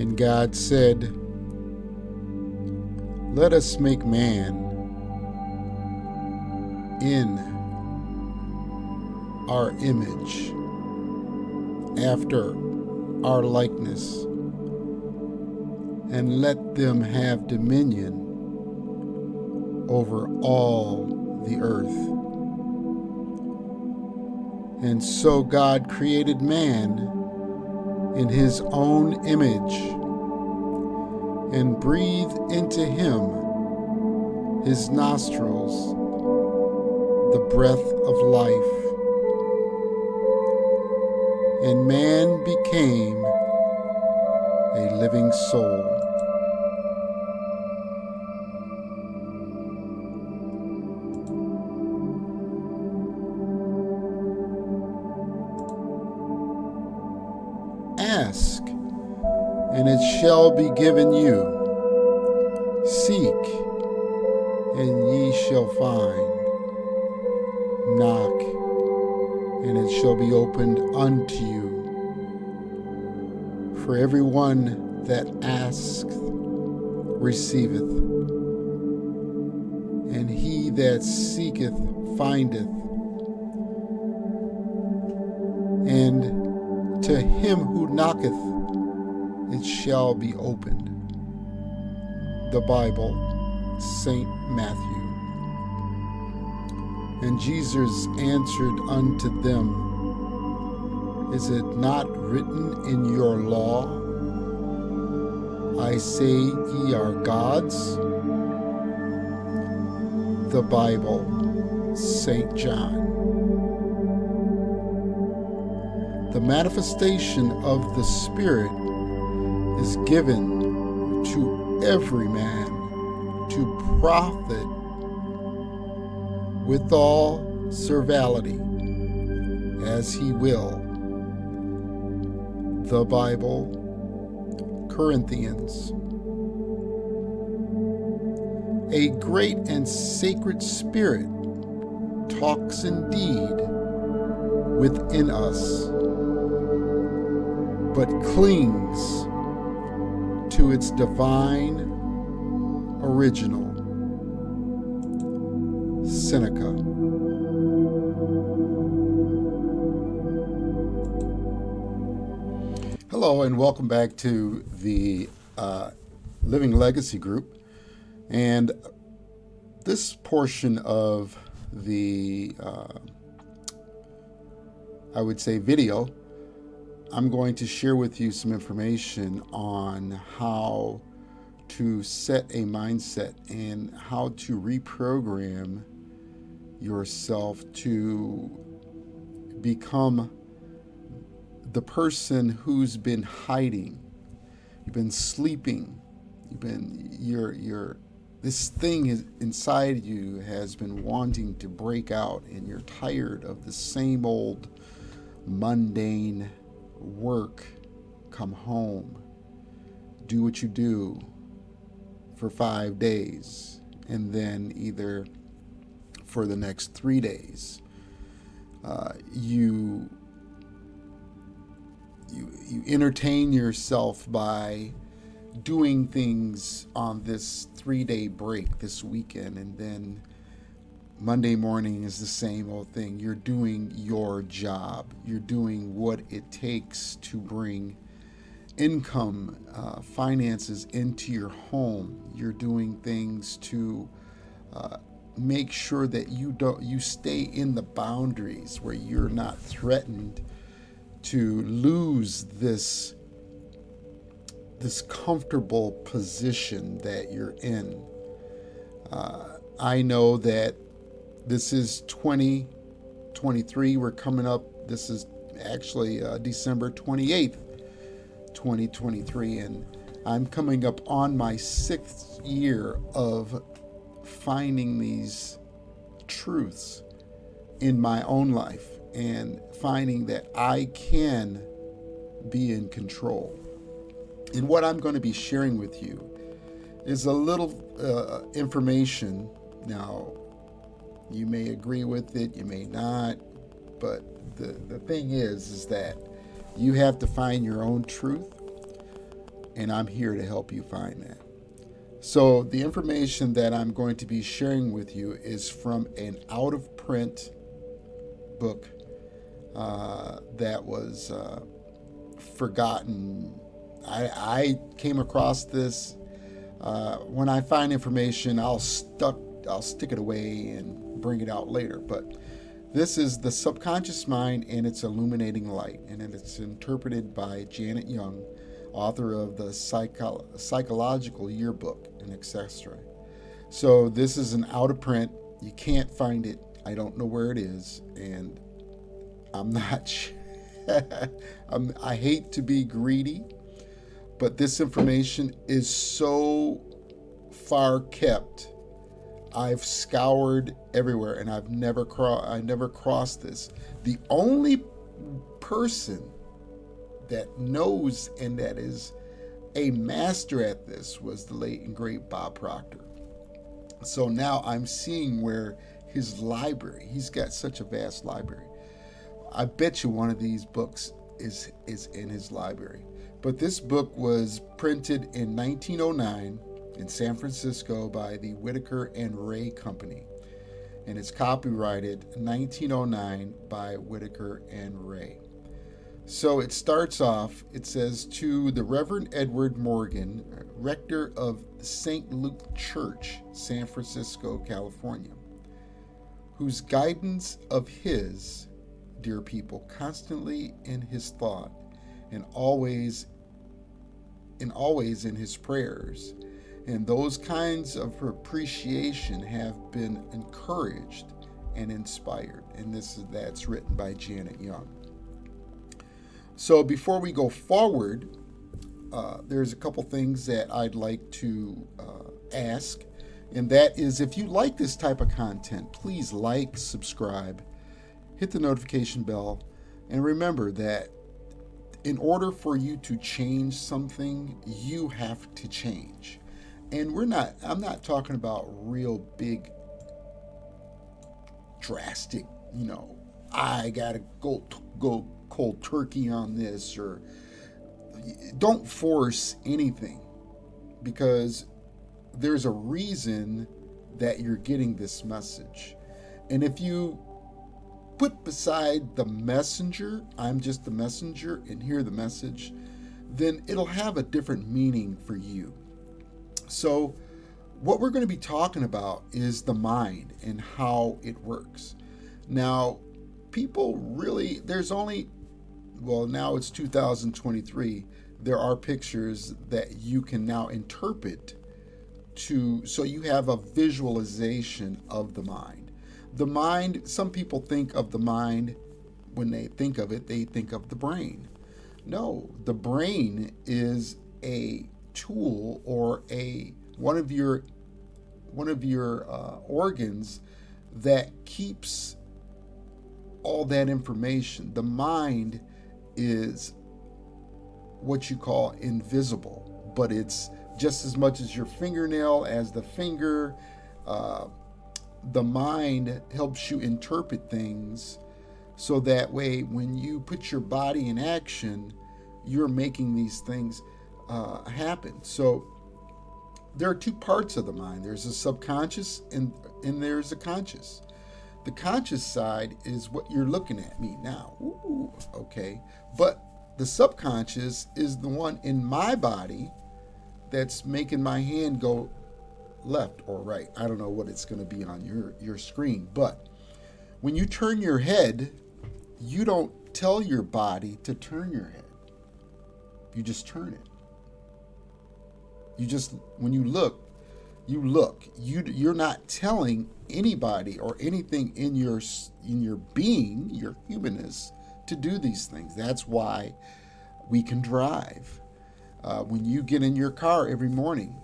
And God said, "Let us make man in our image, after our likeness, and let them have dominion over all the earth." And so God created man in his own image and breathed into him his nostrils the breath of life, and man became a living soul. Ask, and it shall be given you. Seek, and ye shall find. Knock, and it shall be opened unto you. For everyone that asketh receiveth, and he that seeketh findeth, and to him who knocketh it shall be opened. The Bible, St. Matthew. And Jesus answered unto them, "Is it not written in your law, I say ye are gods?" The Bible, St. John. The manifestation of the Spirit is given to every man to profit withal servality, as he will. The Bible, Corinthians. A great and sacred Spirit talks indeed within us, but clings to its divine original. Seneca. Hello, and welcome back to the Living Legacy Group. And this portion of the, I would say, video, I'm going to share with you some information on how to set a mindset and how to reprogram yourself to become the person who's been hiding. You've been sleeping. This thing is inside you has been wanting to break out, and you're tired of the same old mundane work. Come home, do what you do for 5 days, and then either for the next 3 days, you entertain yourself by doing things on this 3-day break this weekend, and then Monday morning is the same old thing. You're doing your job. You're doing what it takes to bring income, finances into your home. You're doing things to make sure that you stay in the boundaries where you're not threatened to lose this comfortable position that you're in. I know that this is 2023. We're coming up. This is actually December 28th, 2023, and I'm coming up on my 6th year of finding these truths in my own life and finding that I can be in control. And what I'm going to be sharing with you is a little information. Now, you may agree with it, you may not, but the thing is that you have to find your own truth. and I'm here to help you find that. So, the information that I'm going to be sharing with you is from an out of print book that was forgotten. I came across this. When I find information, I'll stick it away and bring it out later. But this is The Subconscious Mind and Its Illuminating Light, and it's interpreted by Janet Young, author of the Psychological Yearbook and etc. So this is an out of print. You can't find it. I don't know where it is, and I'm not. I hate to be greedy, but this information is so far kept. I've scoured everywhere, and I never crossed this. The only person that knows and that is a master at this was the late and great Bob Proctor. So now I'm seeing where his library, he's got such a vast library. I bet you one of these books is in his library. But this book was printed in 1909 in San Francisco by the Whitaker and Ray Company. And it's copyrighted 1909 by Whitaker and Ray. So it starts off, it says, to the Reverend Edward Morgan, rector of St. Luke Church, San Francisco, California, whose guidance of his, dear people, constantly in his thought and always in his prayers, and those kinds of appreciation have been encouraged and inspired. And that's written by Janet Young. So before we go forward, there's a couple things that I'd like to ask, and that is, if you like this type of content, please like, subscribe, hit the notification bell, and remember that in order for you to change something, you have to change. And I'm not talking about real big, drastic, I gotta go cold turkey on this, or don't force anything, because there's a reason that you're getting this message. And if you put beside the messenger, I'm just the messenger, and hear the message, then it'll have a different meaning for you. So what we're going to be talking about is the mind and how it works. Now, people really, now it's 2023, there are pictures that you can now interpret so you have a visualization of the mind. The mind, some people think of the mind, when they think of it, they think of the brain. No, the brain is a tool or one of your organs that keeps all that information. The mind is what you call invisible, but it's just as much as your fingernail, as the finger. The mind helps you interpret things, so that way when you put your body in action, you're making these things happen. So there are two parts of the mind. There's a subconscious and there's a conscious. The conscious side is what you're looking at me now. Ooh, okay. But the subconscious is the one in my body that's making my hand go left or right. I don't know what it's going to be on your screen. But when you turn your head, you don't tell your body to turn your head. You just turn it. When you look. You're not telling anybody or anything in your being, your humanness, to do these things. That's why we can drive. When you get in your car every morning,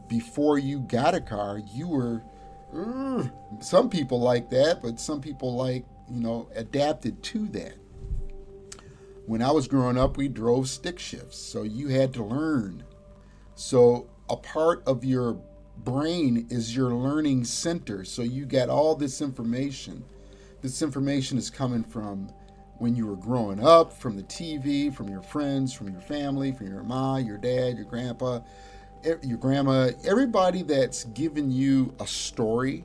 before you got a car, you were, some people like that, but some people adapted to that. When I was growing up, we drove stick shifts, so you had to learn. So a part of your brain is your learning center. So you get all this information. This information is coming from when you were growing up, from the TV, from your friends, from your family, from your mom, your dad, your grandpa, your grandma, everybody that's given you a story,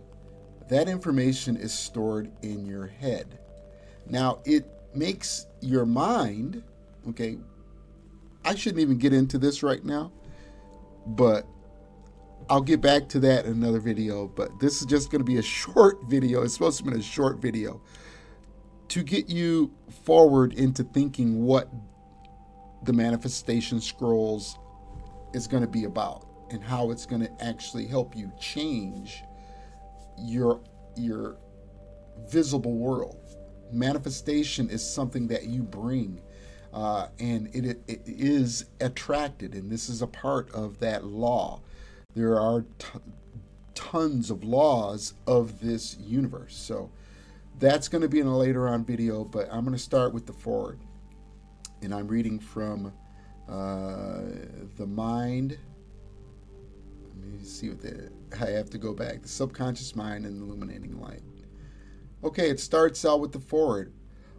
that information is stored in your head. Now, it makes your mind, okay, I shouldn't even get into this right now, but I'll get back to that in another video. But this is just going to be a short video. It's supposed to be a short video to get you forward into thinking what the manifestation scrolls is going to be about and how it's going to actually help you change your visible world. Manifestation is something that you bring, and it is attracted, and this is a part of that law. There are tons of laws of this universe. So that's going to be in a later on video, but I'm going to start with the forward. And I'm reading from The Mind. Let me see what I have to go back. The Subconscious Mind and Illuminating Light. Okay, it starts out with the forward.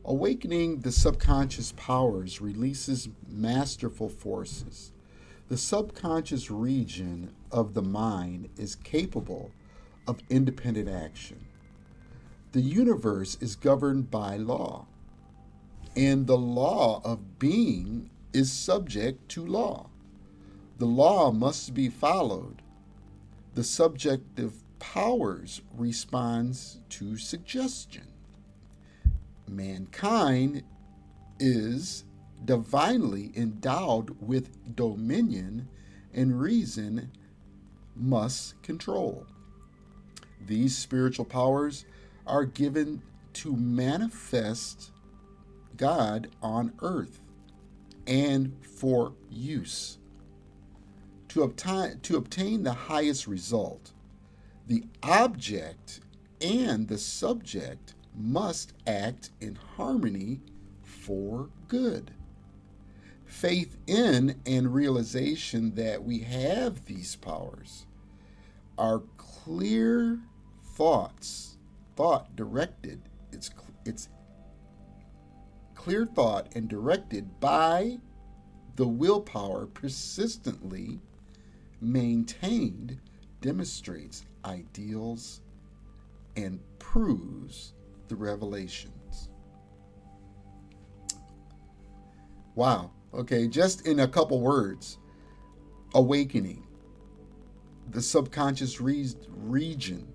Awakening the subconscious powers releases masterful forces. The subconscious region of the mind is capable of independent action. The universe is governed by law, and the law of being is subject to law. The law must be followed. The subjective powers responds to suggestion. Mankind is divinely endowed with dominion, and reason must control. These spiritual powers are given to manifest God on earth and for use. To obtain the highest result, the object and the subject must act in harmony for good. Faith in and realization that we have these powers are clear thought directed. It's clear thought and directed by the willpower persistently maintained demonstrates ideals and proves the revelations. Wow. Okay, just in a couple words. Awakening. The subconscious region.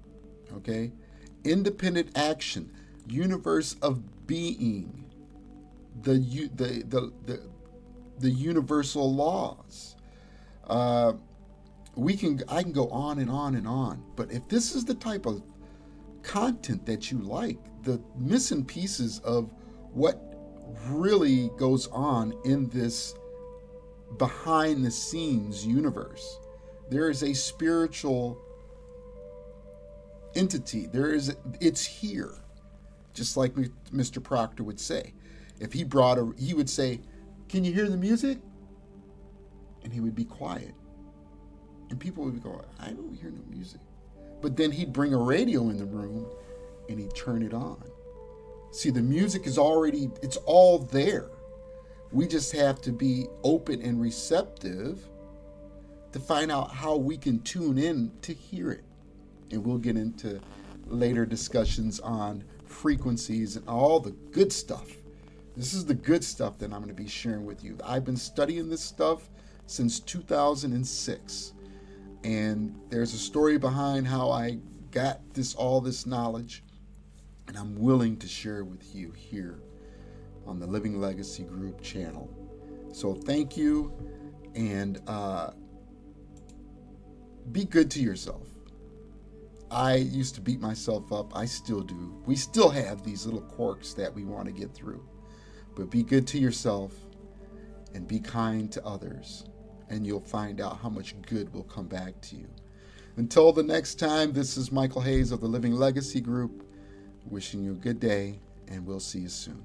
Okay. Independent action. Universe of being. The universal laws. I can go on and on and on. But if this is the type of content that you like, the missing pieces of what really goes on in this behind the scenes universe. There is a spiritual entity. It's here. Just like Mr. Proctor would say. If he would say, "Can you hear the music?" And he would be quiet. And people would be going, "I don't hear no music." But then he'd bring a radio in the room and he'd turn it on. See, the music is it's all there. We just have to be open and receptive to find out how we can tune in to hear it. And we'll get into later discussions on frequencies and all the good stuff. This is the good stuff that I'm going to be sharing with you. I've been studying this stuff since 2006. And there's a story behind how I got all this knowledge. And I'm willing to share with you here on the Living Legacy Group channel. So thank you, and be good to yourself. I used to beat myself up. I still do. We still have these little quirks that we want to get through. But be good to yourself and be kind to others, and you'll find out how much good will come back to you. Until the next time, this is Michael Hayes of the Living Legacy Group. Wishing you a good day, and we'll see you soon.